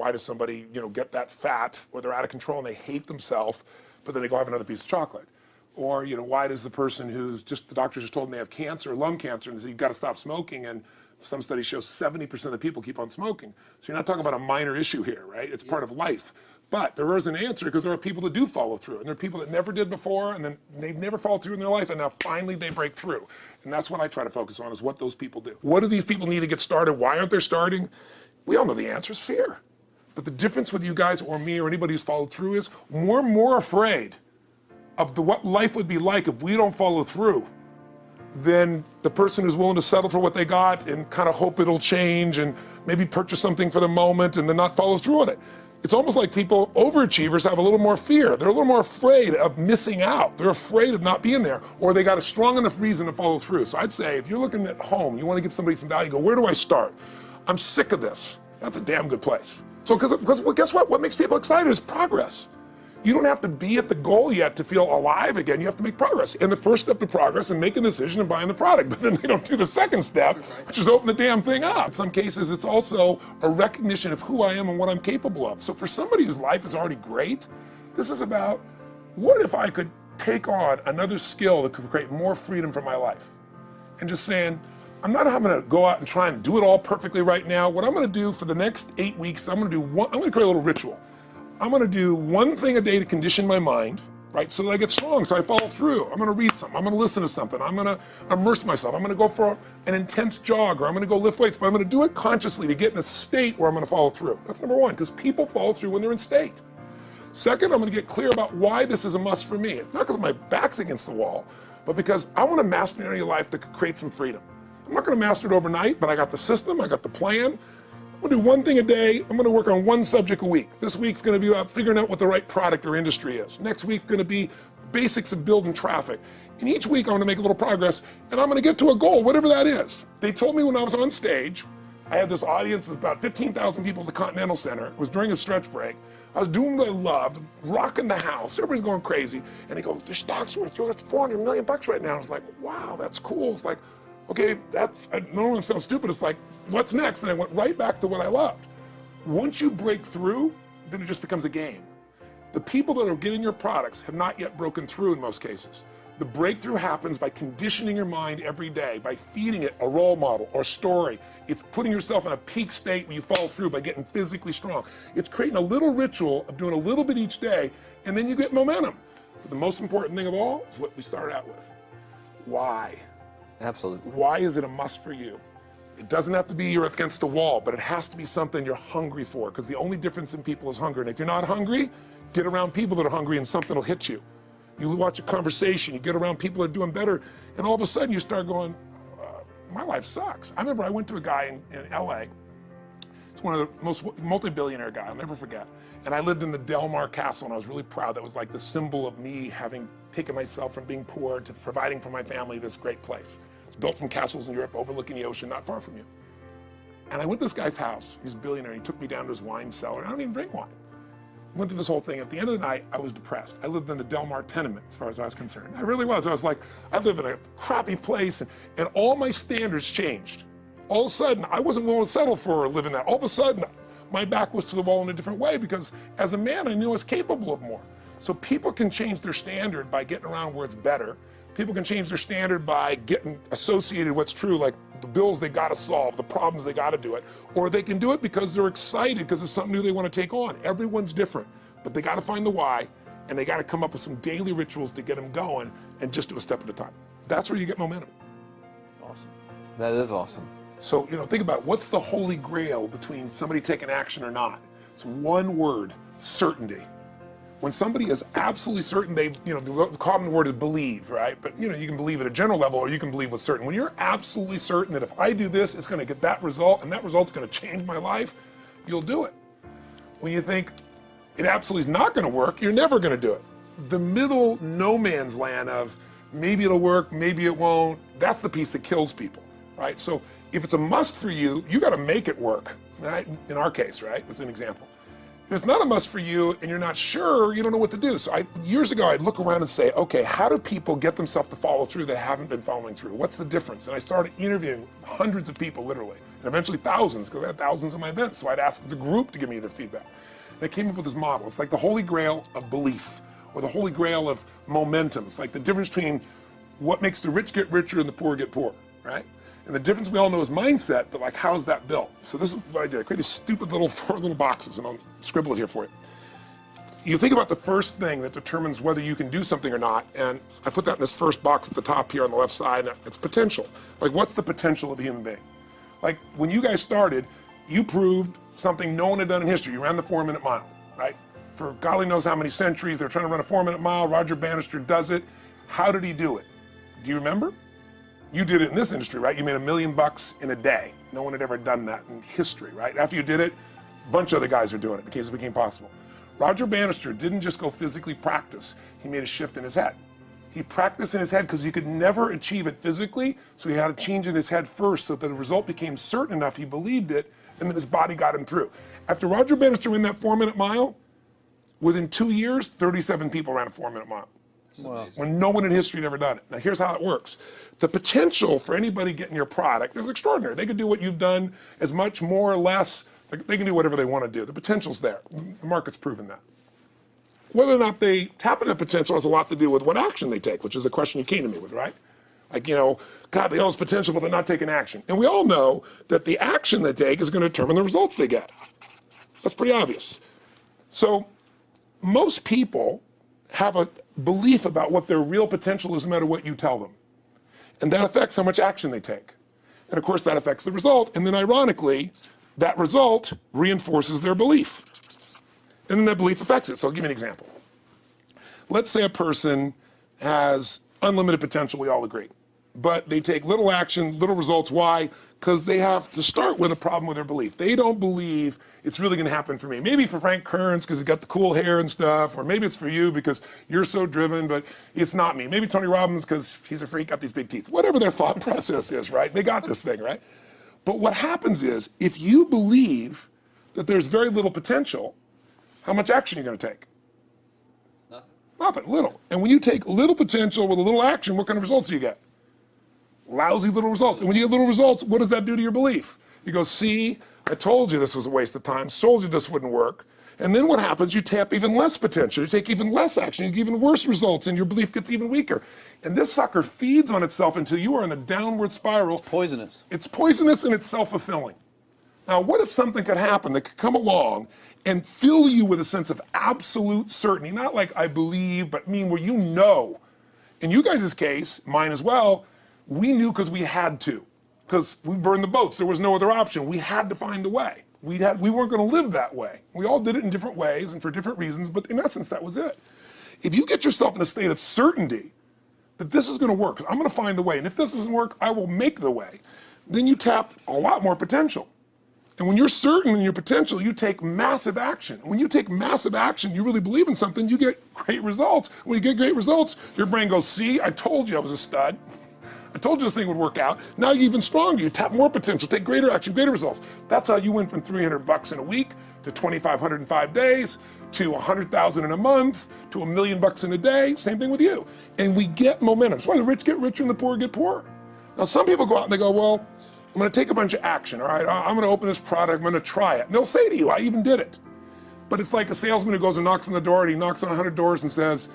why does somebody, get that fat or they're out of control and they hate themselves, but then they go have another piece of chocolate? Or, why does the person who's the doctors just told them they have cancer, lung cancer, and they say you've got to stop smoking, and some studies show 70% of people keep on smoking. So you're not talking about a minor issue here, right? It's part of life. But there is an answer, because there are people that do follow through, and there are people that never did before, and then they've never followed through in their life, and now finally they break through. And that's what I try to focus on, is what those people do. What do these people need to get started? Why aren't they starting? We all know the answer is fear. But the difference with you guys or me or anybody who's followed through is we're more afraid of what life would be like if we don't follow through than the person who's willing to settle for what they got and kind of hope it'll change and maybe purchase something for the moment and then not follow through on it. It's almost like people, overachievers, have a little more fear. They're a little more afraid of missing out. They're afraid of not being there, or they got a strong enough reason to follow through. So I'd say, if you're looking at home, you want to give somebody some value, go, where do I start? I'm sick of this. That's a damn good place. So, because guess what? What makes people excited is progress. You don't have to be at the goal yet to feel alive again. You have to make progress. And the first step to progress is making a decision and buying the product. But then they don't do the second step, which is open the damn thing up. In some cases, it's also a recognition of who I am and what I'm capable of. So for somebody whose life is already great, this is about, what if I could take on another skill that could create more freedom for my life? And just saying, I'm not going to go out and try and do it all perfectly right now. What I'm going to do for the next 8 weeks, I'm going to create a little ritual. I'm going to do one thing a day to condition my mind, right, so that I get strong, so I follow through. I'm going to read something. I'm going to listen to something. I'm going to immerse myself. I'm going to go for an intense jog, or I'm going to go lift weights, but I'm going to do it consciously to get in a state where I'm going to follow through. That's number one, because people follow through when they're in state. Second, I'm going to get clear about why this is a must for me. It's not because my back's against the wall, but because I want to master an area of life that could create some freedom. I'm not going to master it overnight, but I got the system, I got the plan. I'm going to do one thing a day. I'm going to work on one subject a week. This week's going to be about figuring out what the right product or industry is. Next week's going to be basics of building traffic. And each week I'm going to make a little progress, and I'm going to get to a goal, whatever that is. They told me when I was on stage, I had this audience of about 15,000 people at the Continental Center. It was during a stretch break. I was doing what I loved, rocking the house. Everybody's going crazy. And they go, the stock's worth $400 million right now. I was like, wow, that's cool. It's like, okay, I don't want to sound stupid. It's like, what's next? And I went right back to what I loved. Once you break through, then it just becomes a game. The people that are getting your products have not yet broken through in most cases. The breakthrough happens by conditioning your mind every day, by feeding it a role model or story. It's putting yourself in a peak state where you follow through by getting physically strong. It's creating a little ritual of doing a little bit each day, and then you get momentum. But the most important thing of all is what we started out with. Why? Absolutely. Why is it a must for you? It doesn't have to be you're against the wall, but it has to be something you're hungry for, because the only difference in people is hunger. And if you're not hungry, get around people that are hungry and something will hit you. You watch a conversation, you get around people that are doing better, and all of a sudden you start going, my life sucks. I remember I went to a guy in LA. He's one of the most multi-billionaire guy, I'll never forget. And I lived in the Del Mar Castle, and I was really proud. That was like the symbol of me having taken myself from being poor to providing for my family this great place. It's built from castles in Europe overlooking the ocean, not far from you. And I went to this guy's house. He's a billionaire. He took me down to his wine cellar. I don't even drink wine. Went through this whole thing. At the end of the night, I was depressed. I lived in the Del Mar tenement, as far as I was concerned. I really was. I was like, I live in a crappy place, and all my standards changed. All of a sudden, I wasn't willing to settle for living that. All of a sudden, my back was to the wall in a different way, because as a man, I knew I was capable of more. So people can change their standard by getting around where it's better. People can change their standard by getting associated with what's true, like the bills they got to solve, the problems they got to do it. Or they can do it because they're excited, because it's something new they want to take on. Everyone's different, but they got to find the why, and they got to come up with some daily rituals to get them going, and just do a step at a time. That's where you get momentum. Awesome. That is awesome. So, think about what's the holy grail between somebody taking action or not. It's one word: certainty. When somebody is absolutely certain, the common word is believe, right? But you can believe at a general level, or you can believe with certain. When you're absolutely certain that if I do this, it's going to get that result, and that result's going to change my life, you'll do it. When you think it absolutely is not going to work, you're never going to do it. The middle no man's land of maybe it'll work, maybe it won't, that's the piece that kills people, right? So if it's a must for you, you got to make it work, right? In our case, right? That's an example. If it's not a must for you and you're not sure, you don't know what to do. So years ago, I'd look around and say, okay, how do people get themselves to follow through that haven't been following through? What's the difference? And I started interviewing hundreds of people, literally, and eventually thousands, because I had thousands of my events. So I'd ask the group to give me their feedback. And I came up with this model. It's like the holy grail of belief, or the holy grail of momentum. It's like the difference between what makes the rich get richer and the poor get poor, right? And the difference we all know is mindset, but like, how's that built? So this is what I did. I created these stupid little 4 little boxes, and I'll scribble it here for you. You think about the first thing that determines whether you can do something or not, and I put that in this first box at the top here on the left side, and it's potential. Like, what's the potential of a human being? Like, when you guys started, you proved something no one had done in history. You ran the 4-minute mile, right? For golly knows how many centuries, they're trying to run a 4-minute mile. Roger Bannister does it. How did he do it? Do you remember? You did it in this industry, right? You made $1 million in a day. No one had ever done that in history, right? After you did it, a bunch of other guys are doing it because it became possible. Roger Bannister didn't just go physically practice. He made a shift in his head. He practiced in his head because he could never achieve it physically, so he had to change in his head first so that the result became certain enough he believed it, and then his body got him through. After Roger Bannister ran that 4-minute mile, within 2 years, 37 people ran a 4-minute mile. Wow. When no one in history had ever done it. Now here's how it works. The potential for anybody getting your product is extraordinary. They could do what you've done as much, more or less. They can do whatever they want to do. The potential's there. The market's proven that. Whether or not they tap into that potential has a lot to do with what action they take, which is the question you came to me with, right? Like, you know, God, they all have potential, but they're not taking action. And we all know that the action they take is going to determine the results they get. That's pretty obvious. So most people have a belief about what their real potential is no matter what you tell them. And that affects how much action they take. And of course that affects the result. And then ironically, that result reinforces their belief. And then that belief affects it. So I'll give you an example. Let's say a person has unlimited potential, we all agree. But they take little action, little results. Why? Because they have to start with a problem with their belief. They don't believe it's really going to happen for me. Maybe for Frank Kearns because he's got the cool hair and stuff, or maybe it's for you because you're so driven, but it's not me. Maybe Tony Robbins because he's a freak, got these big teeth. Whatever their thought process is, right? They got this thing, right? But what happens is, if you believe that there's very little potential, how much action are you going to take? Nothing. Nothing, little. And when you take little potential with a little action, what kind of results do you get? Lousy little results. And when you get little results, what does that do to your belief? You go, see, I told you this was a waste of time, told you this wouldn't work. And then what happens? You tap even less potential, you take even less action, you get even worse results, and your belief gets even weaker. And this sucker feeds on itself until you are in the downward spiral. It's poisonous. It's poisonous and it's self-fulfilling. Now, what if something could happen that could come along and fill you with a sense of absolute certainty? Not like I believe, but mean where you know. In you guys' case, mine as well, we knew because we had to. Because we burned the boats. There was no other option. We had to find a way. We weren't going to live that way. We all did it in different ways and for different reasons, but in essence, that was it. If you get yourself in a state of certainty that this is going to work, I'm going to find the way, and if this doesn't work, I will make the way, then you tap a lot more potential. And when you're certain in your potential, you take massive action. When you take massive action, you really believe in something, you get great results. When you get great results, your brain goes, see, I told you I was a stud. I told you this thing would work out. Now you're even stronger. You tap more potential, take greater action, greater results. That's how you went from $300 in a week to $2,500 in 5 days to $100,000 in a month to $1 million in a day. Same thing with you. And we get momentum. That's why the rich get richer and the poor get poorer. Now some people go out and they go, well, I'm going to take a bunch of action. All right, I'm going to open this product. I'm going to try it. And they'll say to you, I even did it. But it's like a salesman who goes and knocks on the door, and he knocks on 100 doors and says,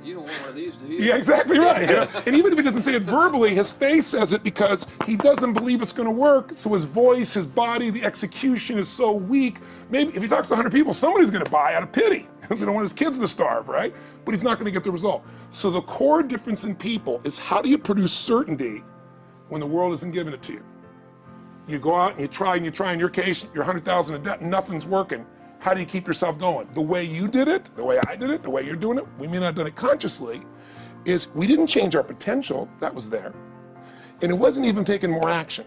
you don't want one of these, do you? yeah, exactly right. You know? And even if he doesn't say it verbally, his face says it because he doesn't believe it's going to work. So his voice, his body, the execution is so weak. Maybe if he talks to 100 people, somebody's going to buy out of pity. They don't want his kids to starve, right? But he's not going to get the result. So the core difference in people is, how do you produce certainty when the world isn't giving it to you? You go out and you try and you try. In your case, you're 100,000 in debt and nothing's working. How do you keep yourself going? The way you did it, the way I did it, the way you're doing it, we may not have done it consciously, is we didn't change our potential. That was there. And it wasn't even taking more action.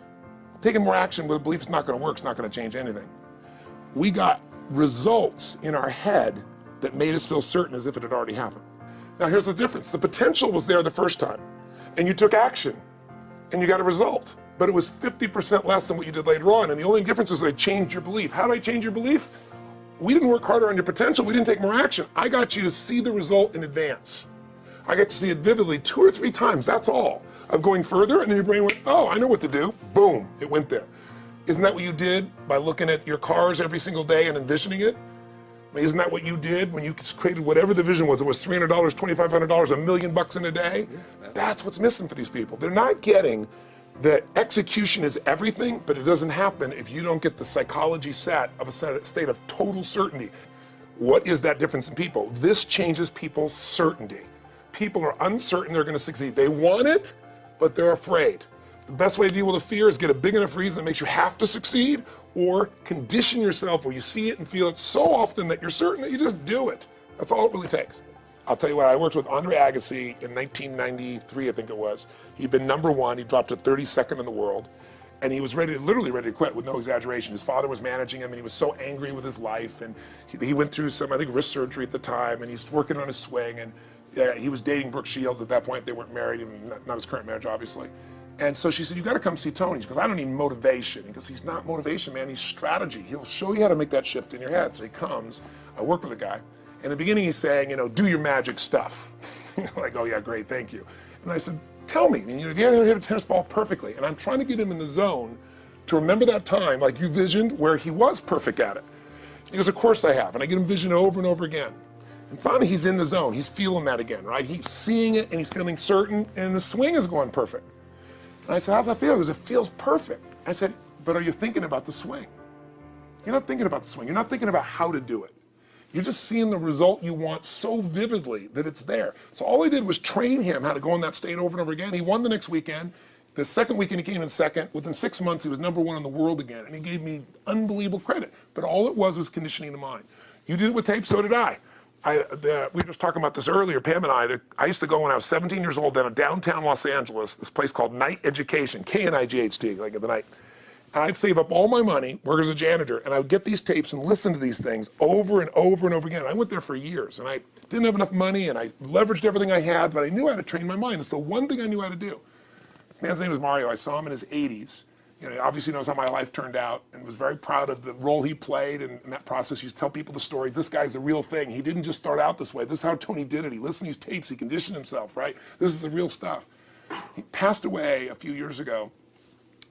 Taking more action with a belief it's not going to work, it's not going to change anything. We got results in our head that made us feel certain as if it had already happened. Now here's the difference. The potential was there the first time, and you took action, and you got a result. But it was 50% less than what you did later on, and the only difference is they changed your belief. How did I change your belief? We didn't work harder on your potential, we didn't take more action. I got you to see the result in advance. I got to see it vividly 2 or 3 times, that's all. Of going further, and then your brain went, oh, I know what to do. Boom, it went there. Isn't that what you did by looking at your cars every single day and envisioning it? I mean, isn't that what you did when you created whatever the vision was? It was $300, $2,500, $1 million in a day? Yeah. That's what's missing for these people. They're not getting that execution is everything, but it doesn't happen if you don't get the psychology set of a state of total certainty. What is that difference in people? This changes people's certainty. People are uncertain they're going to succeed. They want it, but they're afraid. The best way to deal with a fear is get a big enough reason that makes you have to succeed, or condition yourself where you see it and feel it so often that you're certain that you just do it. That's all it really takes. I'll tell you what, I worked with Andre Agassi in 1993, I think it was. He'd been #1, he dropped to 32nd in the world, and he was literally ready to quit with no exaggeration. His father was managing him and he was so angry with his life, and he went through some, I think, wrist surgery at the time, and he's working on his swing, and he was dating Brooke Shields at that point. They weren't married, even not his current marriage, obviously. And so she said, you gotta come see Tony. She goes, I don't need motivation. He goes, he's not motivation, man, he's strategy. He'll show you how to make that shift in your head. So he comes, I work with a guy. In the beginning he's saying, do your magic stuff. Like, oh yeah, great, thank you. And I said, tell me, if you ever hit a tennis ball perfectly, and I'm trying to get him in the zone to remember that time, like you visioned, where he was perfect at it. He goes, of course I have. And I get him vision over and over again. And finally he's in the zone, he's feeling that again, right? He's seeing it and he's feeling certain, and the swing is going perfect. And I said, how's that feel? He goes, it feels perfect. I said, but are you thinking about the swing? You're not thinking about the swing. You're not thinking about how to do it. You're just seeing the result you want so vividly that it's there. So all I did was train him how to go in that state over and over again. He won the next weekend. The second weekend he came in second. Within 6 months he was #1 in the world again, and he gave me unbelievable credit. But all it was conditioning the mind. You did it with tape, so did I. We were just talking about this earlier, Pam and I used to go when I was 17 years old down in downtown Los Angeles, this place called Night Education, K-N-I-G-H-T, like in the night. And I'd save up all my money, work as a janitor, and I would get these tapes and listen to these things over and over and over again. I went there for years, and I didn't have enough money, and I leveraged everything I had, but I knew how to train my mind. It's the one thing I knew how to do. This man's name was Mario. I saw him in his 80s. He obviously knows how my life turned out and was very proud of the role he played in that process. He used to tell people the story. This guy's the real thing. He didn't just start out this way. This is how Tony did it. He listened to these tapes. He conditioned himself, right? This is the real stuff. He passed away a few years ago.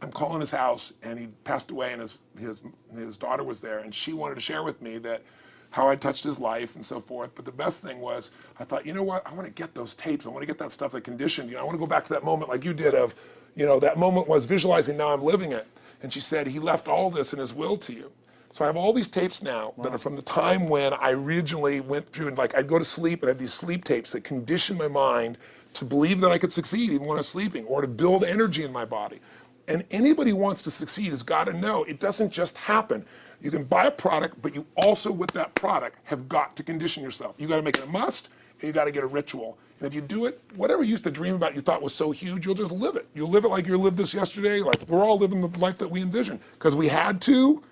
I'm calling his house, and he passed away, and his daughter was there, and she wanted to share with me that how I touched his life and so forth. But the best thing was, I thought, you know what? I want to get those tapes. I want to get that stuff that conditioned. I want to go back to that moment like you did of, that moment was visualizing, now I'm living it. And she said, he left all this in his will to you. So I have all these tapes now that are from the time when I originally went through, and like I'd go to sleep and I had these sleep tapes that conditioned my mind to believe that I could succeed even when I was sleeping, or to build energy in my body. And anybody who wants to succeed has got to know it doesn't just happen. You can buy a product, but you also, with that product, have got to condition yourself. You got to make it a must, and you got to get a ritual. And if you do it, whatever you used to dream about you thought was so huge, you'll just live it. You'll live it like you lived this yesterday, like we're all living the life that we envisioned. Because we had to,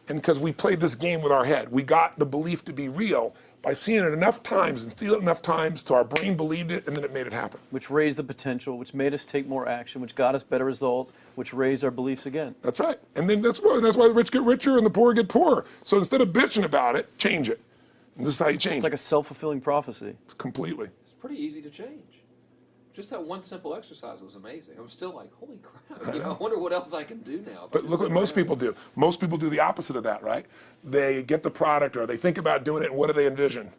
and because we played this game with our head. We got the belief to be real by seeing it enough times and feel it enough times till our brain believed it, and then it made it happen. Which raised the potential, which made us take more action, which got us better results, which raised our beliefs again. That's right. And then that's why the rich get richer and the poor get poorer. So instead of bitching about it, change it. And this is how you change it. It's like a self-fulfilling prophecy. Completely. It's pretty easy to change. Just that one simple exercise was amazing. I'm still like, holy crap, I wonder what else I can do now. But look what most people do. Most people do the opposite of that, right? They get the product, or they think about doing it, and what do they envision?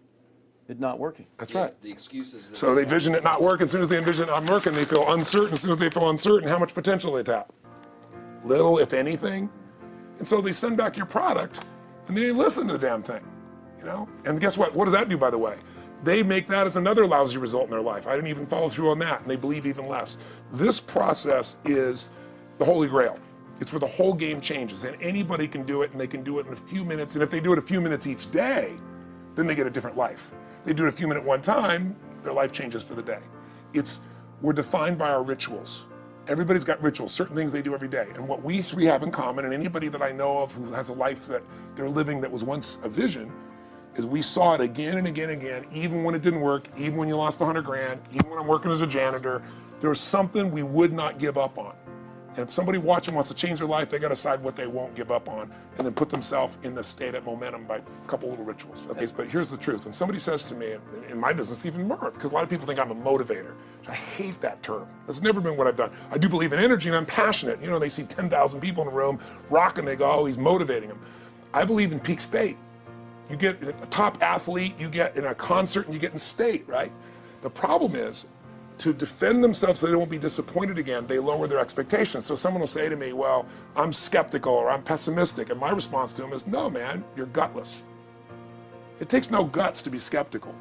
It not working. That's Yeah, right. the excuses. That So they vision it not working. As soon as they envision it not working, they feel uncertain. As soon as they feel uncertain, how much potential they tap? Little, if anything. And so they send back your product, and they didn't listen to the damn thing, And guess what? What does that do, by the way? They make that as another lousy result in their life. I didn't even follow through on that, and they believe even less. This process is the holy grail. It's where the whole game changes, and anybody can do it, and they can do it in a few minutes. And if they do it a few minutes each day, then they get a different life. They do it a few minutes one time, their life changes for the day. We're defined by our rituals. Everybody's got rituals, certain things they do every day. And what we three have in common, and anybody that I know of who has a life that they're living that was once a vision, is we saw it again and again and again, even when it didn't work, even when you lost 100 grand, even when I'm working as a janitor, there was something we would not give up on. And if somebody watching wants to change their life, they got to decide what they won't give up on and then put themselves in the state of momentum by a couple little rituals. Okay, but here's the truth. When somebody says to me, in my business, even more, because a lot of people think I'm a motivator. I hate that term. That's never been what I've done. I do believe in energy and I'm passionate. You know, they see 10,000 people in a room rocking, they go, oh, he's motivating them. I believe in peak state. You get a top athlete, you get in a concert, and you get in state, right? The problem is, to defend themselves so they won't be disappointed again, they lower their expectations. So someone will say to me, well, I'm skeptical or I'm pessimistic. And my response to them is, no, man, you're gutless. It takes no guts to be skeptical.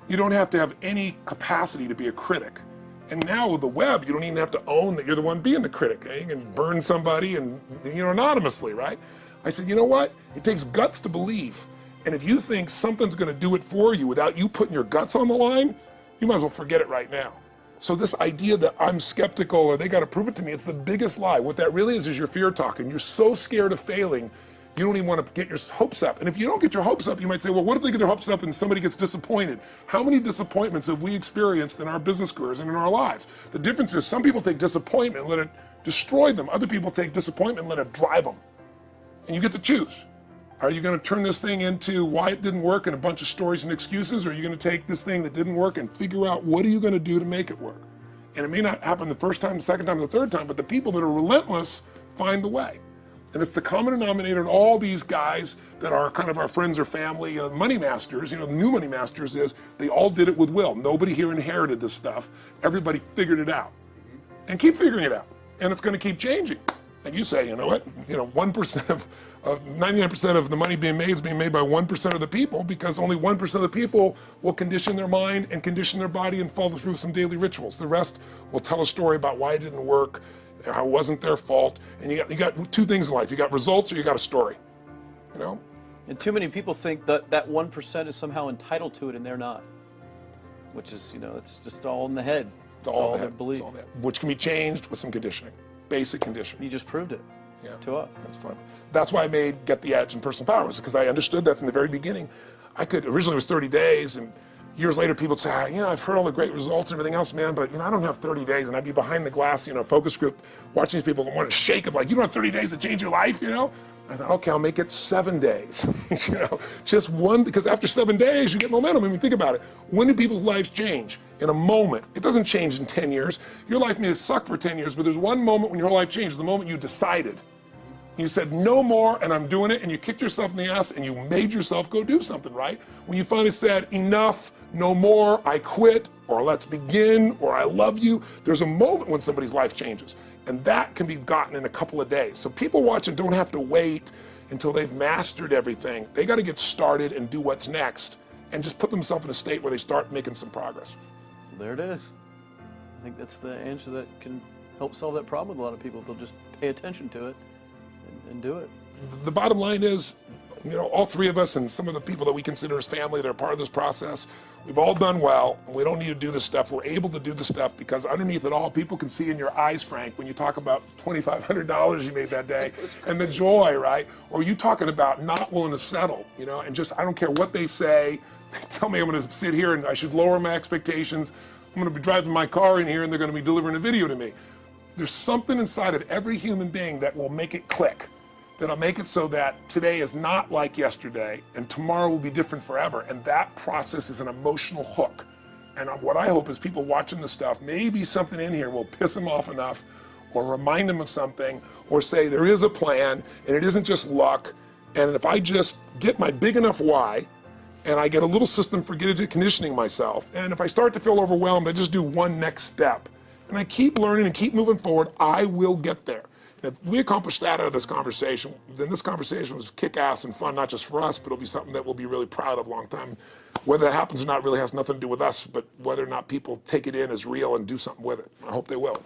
You don't have to have any capacity to be a critic. And now with the web, you don't even have to own that you're the one being the critic. You can burn somebody and, anonymously, right? I said, you know what? It takes guts to believe. And if you think something's going to do it for you without you putting your guts on the line, you might as well forget it right now. So this idea that I'm skeptical or they got to prove it to me, it's the biggest lie. What that really is your fear talking. You're so scared of failing, you don't even want to get your hopes up. And if you don't get your hopes up, you might say, well, what if they get their hopes up and somebody gets disappointed? How many disappointments have we experienced in our business careers and in our lives? The difference is some people take disappointment and let it destroy them. Other people take disappointment and let it drive them. And you get to choose. Are you going to turn this thing into why it didn't work and a bunch of stories and excuses, or are you going to take this thing that didn't work and figure out what are you going to do to make it work? And it may not happen the first time, the second time, the third time, but the people that are relentless find the way. And it's the common denominator in all these guys that are kind of our friends or family, money masters, the new money masters is they all did it with will. Nobody here inherited this stuff. Everybody figured it out and keep figuring it out. And it's going to keep changing. And you say, you know what, 1% of 99% of the money being made is being made by 1% of the people, because only 1% of the people will condition their mind and condition their body and follow through some daily rituals. The rest will tell a story about why it didn't work, how it wasn't their fault. And you got two things in life. You got results or you got a story, And too many people think that that 1% is somehow entitled to it and they're not, which is, it's just all in the head. It's all in the their head. belief. It's all in the head. Which can be changed with some conditioning, basic conditioning. You just proved it. Yeah, to us. That's fun. That's why I made Get the Edge and Personal Power, because I understood that from the very beginning. Originally it was 30 days, and years later people would say, I've heard all the great results and everything else, man, but I don't have 30 days, and I'd be behind the glass, focus group, watching these people want to shake them, like, you don't have 30 days to change your life, I thought, okay, I'll make it 7 days, just one, because after 7 days you get momentum. I mean, think about it. When do people's lives change? In a moment. It doesn't change in 10 years. Your life may have sucked for 10 years, but there's one moment when your whole life changes, the moment you decided. You said, no more, and I'm doing it, and you kicked yourself in the ass, and you made yourself go do something, right? When you finally said, enough, no more, I quit, or let's begin, or I love you, there's a moment when somebody's life changes. And that can be gotten in a couple of days. So people watching don't have to wait until they've mastered everything. They got to get started and do what's next, and just put themselves in a state where they start making some progress. There it is. I think that's the answer that can help solve that problem with a lot of people. They'll just pay attention to it and do it. The bottom line is, all three of us and some of the people that we consider as family that are part of this process, we've all done well. We don't need to do this stuff. We're able to do the stuff because underneath it all, people can see in your eyes, Frank, when you talk about $2,500 you made that day and the joy, right? Or you talking about not willing to settle, and just, I don't care what they say. They tell me I'm going to sit here and I should lower my expectations. I'm going to be driving my car in here and they're going to be delivering a video to me. There's something inside of every human being that will make it click. That'll make it so that today is not like yesterday and tomorrow will be different forever. And that process is an emotional hook. And what I hope is people watching this stuff, maybe something in here will piss them off enough or remind them of something or say there is a plan and it isn't just luck. And if I just get my big enough why and I get a little system for conditioning myself, and if I start to feel overwhelmed, I just do one next step. And I keep learning and keep moving forward, I will get there. If we accomplish that out of this conversation, then this conversation was kick-ass and fun, not just for us, but it'll be something that we'll be really proud of a long time. Whether that happens or not really has nothing to do with us, but whether or not people take it in as real and do something with it. I hope they will.